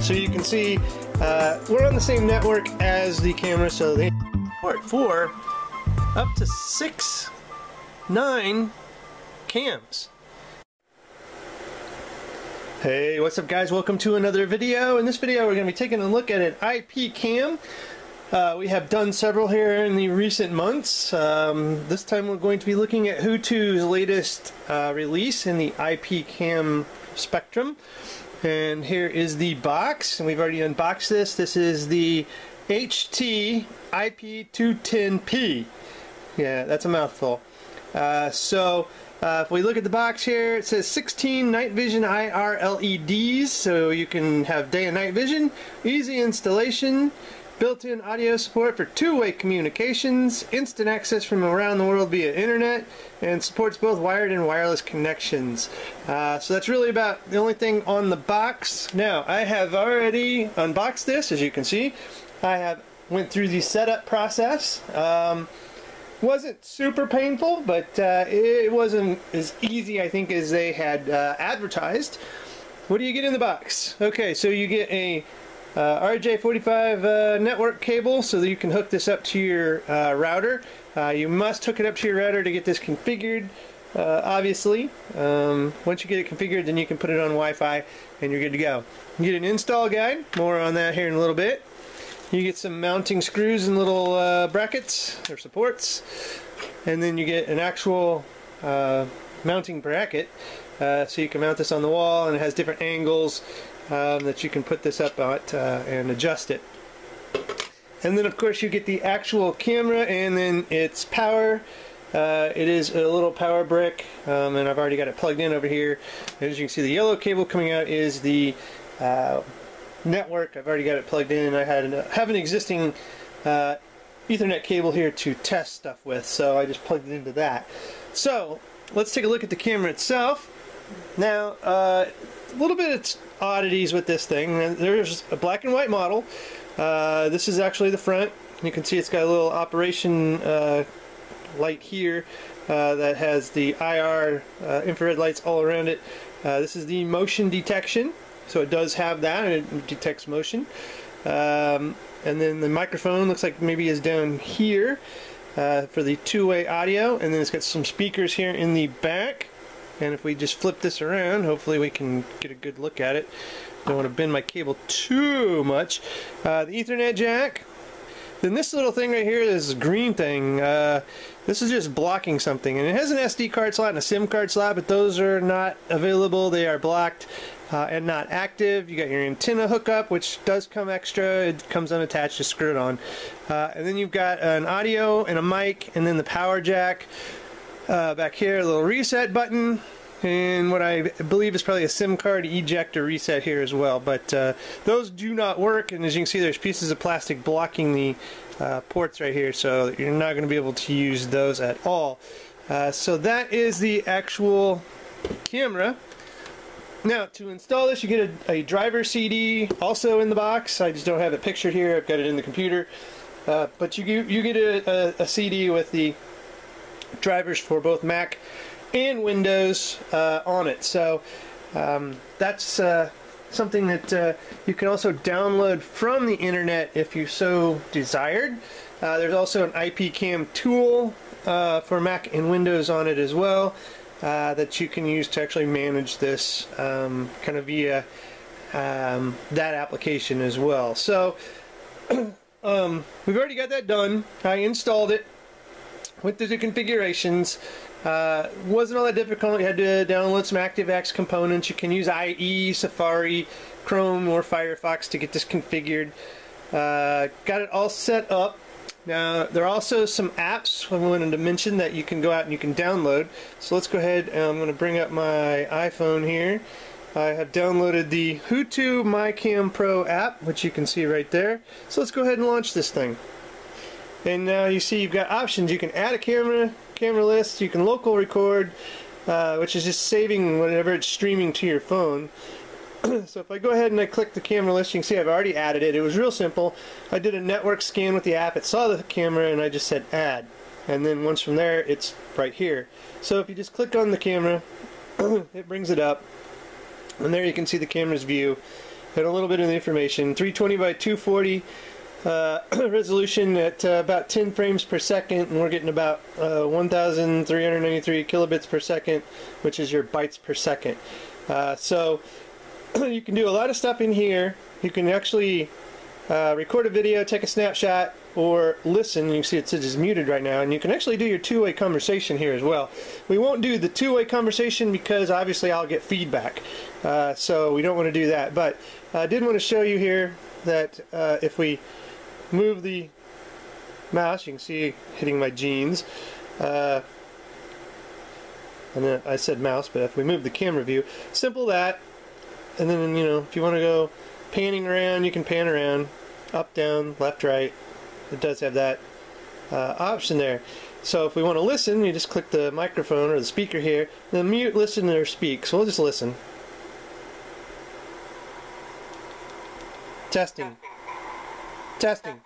So you can see we're on the same network as the camera, so they support for up to 9 cams. Hey, what's up guys? Welcome to another video. In this video we're going to be taking a look at an IP cam. We have done several here in the recent months. This time we're going to be looking at Hootu's latest release in the IP cam spectrum. And here is the box, and we've already unboxed this. This is the HT IP210P. Yeah, that's a mouthful. If we look at the box here, it says 16 night vision IR LEDs, so you can have day and night vision, easy installation, built-in audio support for two-way communications, instant access from around the world via internet, and supports both wired and wireless connections. So that's really about the only thing on the box. Now, I have already unboxed this, as you can see. I have went through the setup process. Wasn't super painful, but it wasn't as easy, I think, as they had advertised. What do you get in the box? Okay, so you get a RJ45 network cable so that you can hook this up to your router. You must hook it up to your router to get this configured, obviously. Once you get it configured, then you can put it on Wi-Fi and you're good to go. You get an install guide, more on that here in a little bit. You get some mounting screws and little brackets or supports, and then you get an actual mounting bracket so you can mount this on the wall, and it has different angles that you can put this up at and adjust it. And then of course you get the actual camera and then its power. It is a little power brick, and I've already got it plugged in over here. And as you can see, the yellow cable coming out is the network. I've already got it plugged in. I have an existing Ethernet cable here to test stuff with, so I just plugged it into that. So let's take a look at the camera itself. Now, a little bit of oddities with this thing. There's a black and white model. This is actually the front. You can see it's got a little operation light here that has the IR infrared lights all around it. This is the motion detection. So it does have that, and it detects motion. And then the microphone looks like maybe is down here for the two-way audio. And then it's got some speakers here in the back. And if we just flip this around, hopefully we can get a good look at it. Don't want to bend my cable too much. The Ethernet jack. Then this little thing right here, this green thing, this is just blocking something. And it has an SD card slot and a SIM card slot, but those are not available. They are blocked and not active. You got your antenna hookup, which does come extra. It comes unattached, just screw it on. And then you've got an audio and a mic, and then the power jack. Back here, a little reset button, and what I believe is probably a SIM card eject or reset here as well. But those do not work, and as you can see, there's pieces of plastic blocking the ports right here, so you're not going to be able to use those at all. So that is the actual camera. Now, to install this, you get a driver CD also in the box. I just don't have it pictured here. I've got it in the computer. But you get a CD with the drivers for both Mac and Windows on it. So that's something that you can also download from the internet if you so desired. There's also an IP cam tool for Mac and Windows on it as well that you can use to actually manage this kind of via that application as well. So we've already got that done. I installed it. Went through the configurations. Wasn't all that difficult. You had to download some ActiveX components. You can use IE, Safari, Chrome, or Firefox to get this configured. Got it all set up. Now, there are also some apps I wanted to mention that you can go out and you can download. So let's go ahead, and I'm going to bring up my iPhone here. I have downloaded the Hootu MyCam Pro app, which you can see right there. So let's go ahead and launch this thing. And now you see you've got options. You can add a camera list, you can local record, which is just saving whatever it's streaming to your phone. So if I go ahead and I click the camera list, you can see I've already added it. It was real simple. I did a network scan with the app, it saw the camera, and I just said add. And then once from there, it's right here. So if you just click on the camera, it brings it up. And there you can see the camera's view. and a little bit of the information. 320 by 240 resolution at about 10 frames per second, and we're getting about 1,393 kilobits per second, which is your bytes per second. So you can do a lot of stuff in here. You can actually record a video, take a snapshot, or listen. You can see it says muted right now, and you can actually do your two-way conversation here as well. We won't do the two-way conversation because obviously I'll get feedback, so we don't want to do that. But I did want to show you here that if we move the mouse, you can see hitting my jeans, and then I said mouse, but if we move the camera view, simple that. And then, you know, if you want to go panning around, you can pan around, up, down, left, right. It does have that option there. So if we want to listen, you just click the microphone or the speaker here, then mute, listen, or speak. So we'll just listen. Testing. Testing.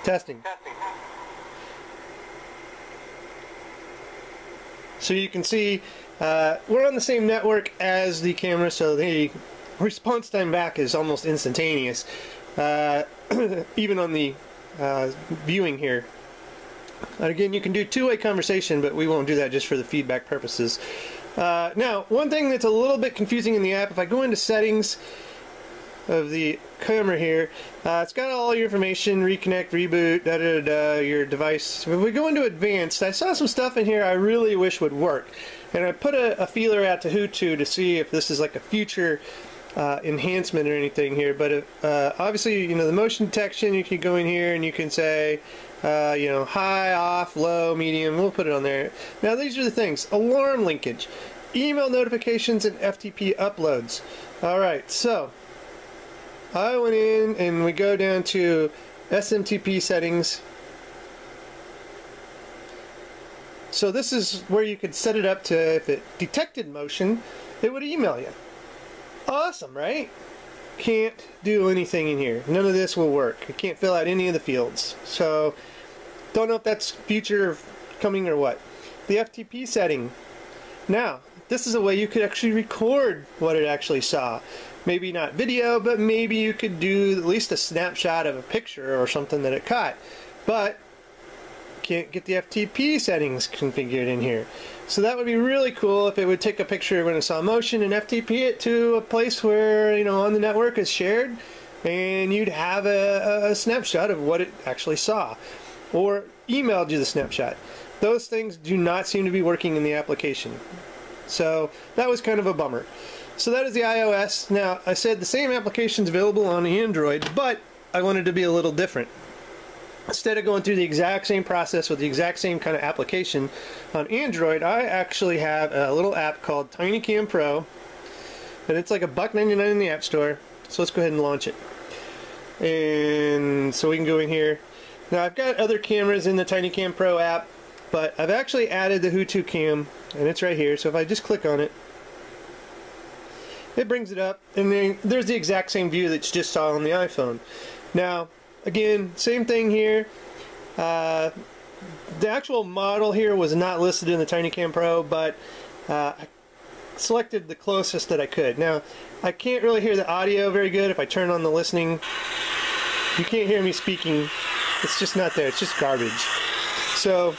Testing. So you can see we're on the same network as the camera, so the response time back is almost instantaneous, even on the viewing here. And again, you can do two-way conversation, but we won't do that just for the feedback purposes. Now, one thing that's a little bit confusing in the app, if I go into settings of the camera here, it's got all your information, reconnect, reboot, your device. If we go into advanced, I saw some stuff in here I really wish would work, and I put a feeler out to Hutu to see if this is like a future enhancement or anything here. But obviously, you know, the motion detection, you can go in here and you can say you know, high, off, low, medium. We'll put it on there. Now these are the things: alarm linkage, email notifications, and FTP uploads. Alright, so I went in and we go down to SMTP settings. So this is where you could set it up to, if it detected motion, it would email you. Awesome, right? Can't do anything in here. None of this will work. I can't fill out any of the fields. So don't know if that's future coming or what. The FTP setting. Now, this is a way you could actually record what it actually saw. Maybe not video, but maybe you could do at least a snapshot of a picture or something that it caught. But can't get the FTP settings configured in here. So that would be really cool if it would take a picture when it saw motion and FTP it to a place where, you know, on the network is shared, and you'd have a snapshot of what it actually saw, or emailed you the snapshot. Those things do not seem to be working in the application. So that was kind of a bummer. So that is the iOS. Now, I said the same application is available on Android, but I wanted to be a little different. Instead of going through the exact same process with the exact same kind of application on Android, I actually have a little app called TinyCam Pro, and it's like $1.99 in the App Store. So let's go ahead and launch it. And so we can go in here. Now I've got other cameras in the TinyCam Pro app, but I've actually added the Hutu cam, and it's right here. So if I just click on it, it brings it up, and then there's the exact same view that you just saw on the iPhone. Now, again, same thing here. The actual model here was not listed in the TinyCam Pro, but I selected the closest that I could. Now, I can't really hear the audio very good if I turn on the listening. You can't hear me speaking. It's just not there. It's just garbage. So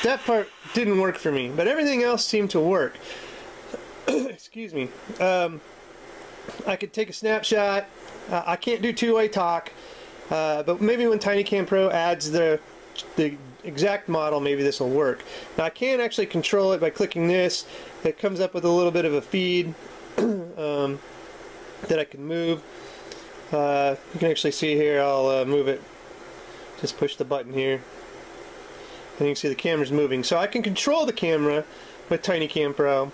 that part didn't work for me, but everything else seemed to work. Excuse me. I could take a snapshot. I can't do two-way talk, but maybe when TinyCam Pro adds the exact model, maybe this will work. Now I can actually control it by clicking this. It comes up with a little bit of a feed that I can move. You can actually see here, I'll move it. Just push the button here, and you can see the camera's moving. So I can control the camera with TinyCam Pro.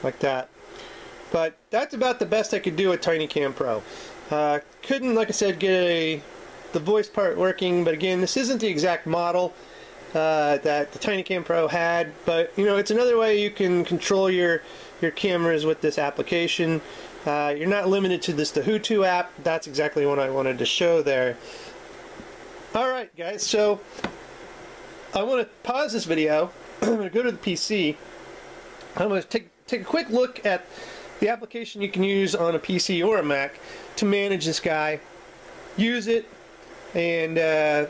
Like that. But that's about the best I could do with TinyCam Pro. Couldn't, like I said, get the voice part working, but again, this isn't the exact model that the TinyCam Pro had, but you know, it's another way you can control your cameras with this application. You're not limited to the Hutu app. That's exactly what I wanted to show there. Alright guys, so I want to pause this video. I'm going to go to the PC. I'm going to take a quick look at the application you can use on a PC or a Mac to manage this guy. Use it and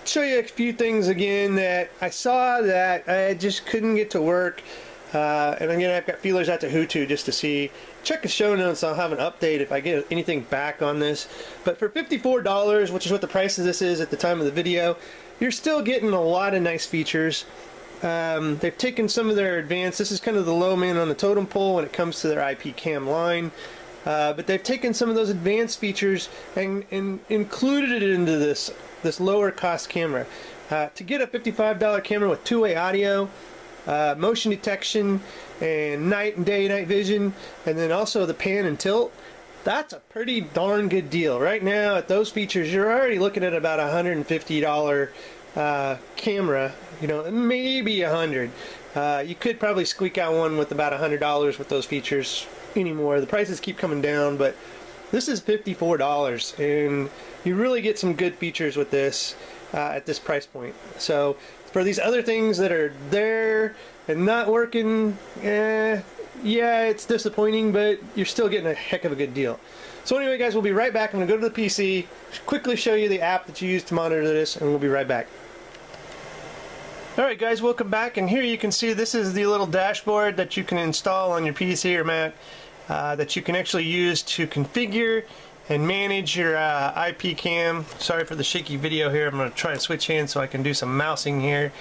show you a few things again that I saw that I just couldn't get to work. And again, I've got feelers out to Hutu just to see. Check the show notes. I'll have an update if I get anything back on this. But for $54, which is what the price of this is at the time of the video, you're still getting a lot of nice features. They've taken some of their advanced, this is kind of the low man on the totem pole when it comes to their IP cam line, but they've taken some of those advanced features and included it into this lower cost camera. To get a $55 camera with two-way audio, motion detection, and night and day night vision, and then also the pan and tilt, that's a pretty darn good deal. Right now at those features you're already looking at about $150 camera, you know, maybe $100. You could probably squeak out one with about $100 with those features anymore. The prices keep coming down, but this is $54 and you really get some good features with this at this price point. So for these other things that are there and not working, yeah, it's disappointing, but you're still getting a heck of a good deal. So anyway guys, we'll be right back. I'm going to go to the PC, quickly show you the app that you use to monitor this, and we'll be right back. Alright guys, welcome back, and here you can see this is the little dashboard that you can install on your PC or Mac that you can actually use to configure and manage your IP cam. Sorry for the shaky video here. I'm going to try to switch hands so I can do some mousing here.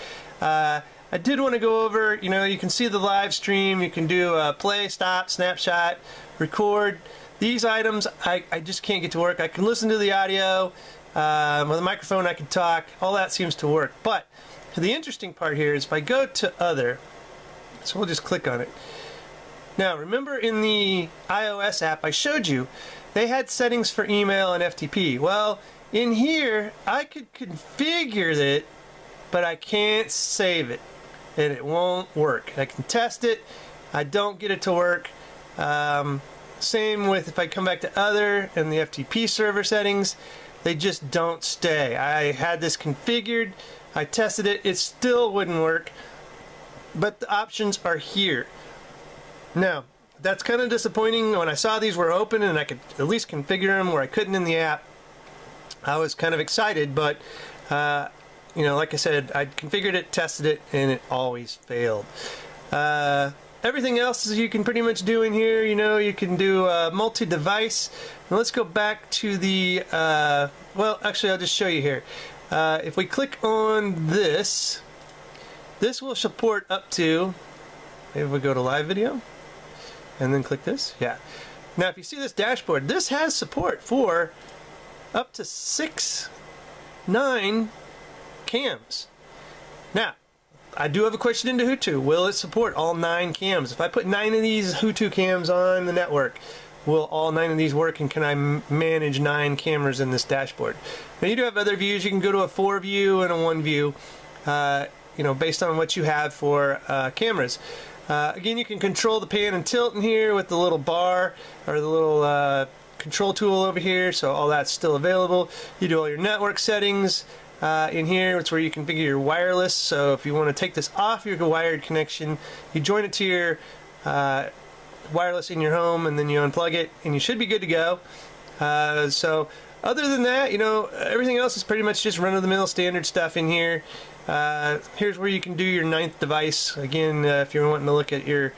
I did want to go over, you know, you can see the live stream, you can do play, stop, snapshot, record. These items I just can't get to work. I can listen to the audio, with a microphone I can talk, all that seems to work. But the interesting part here is if I go to other, so we'll just click on it. Now remember in the iOS app I showed you, they had settings for email and FTP. Well, in here I could configure it, but I can't save it. And it won't work. I can test it, I don't get it to work. Same with if I come back to other and the FTP server settings, they just don't stay. I had this configured, I tested it, it still wouldn't work, but the options are here. Now, that's kind of disappointing. When I saw these were open and I could at least configure them where I couldn't in the app, I was kind of excited, but you know, like I said, I configured it, tested it, and it always failed. Everything else is you can pretty much do in here. You know, you can do multi-device. Now let's go back to the, well, actually, I'll just show you here. If we click on this, this will support up to, maybe we go to live video, and then click this. Yeah. Now, if you see this dashboard, this has support for up to 9 cams. Now, I do have a question into Hutu. Will it support all 9 cams? If I put 9 of these Hutu cams on the network, will all 9 of these work, and can I manage 9 cameras in this dashboard? Now you do have other views. You can go to a 4 view and a 1 view, you know, based on what you have for cameras. Again, you can control the pan and tilt in here with the little bar or the little control tool over here, so all that's still available. You do all your network settings in here. It's where you configure your wireless, so if you want to take this off your wired connection, you join it to your wireless in your home and then you unplug it and you should be good to go. So other than that, you know, everything else is pretty much just run-of-the-mill standard stuff in here. Here's where you can do your 9th device. Again, if you're wanting to look at your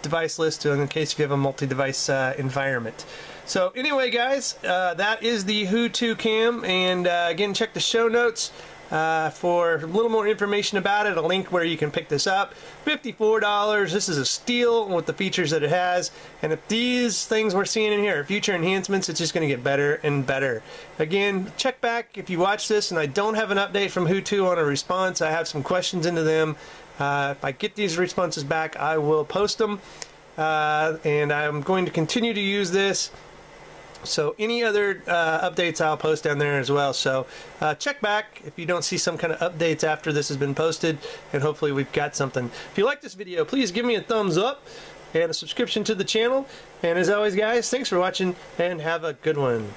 device list in case if you have a multi-device environment. So anyway guys, that is the Hutu cam, and again, check the show notes for a little more information about it, a link where you can pick this up. $54, this is a steal with the features that it has, and if these things we're seeing in here are future enhancements, it's just going to get better and better. Again, check back if you watch this and I don't have an update from Hutu on a response. I have some questions into them. If I get these responses back, I will post them, and I'm going to continue to use this. So any other updates I'll post down there as well. So check back if you don't see some kind of updates after this has been posted, and hopefully we've got something. If you like this video, please give me a thumbs up and a subscription to the channel. And as always guys, thanks for watching and have a good one.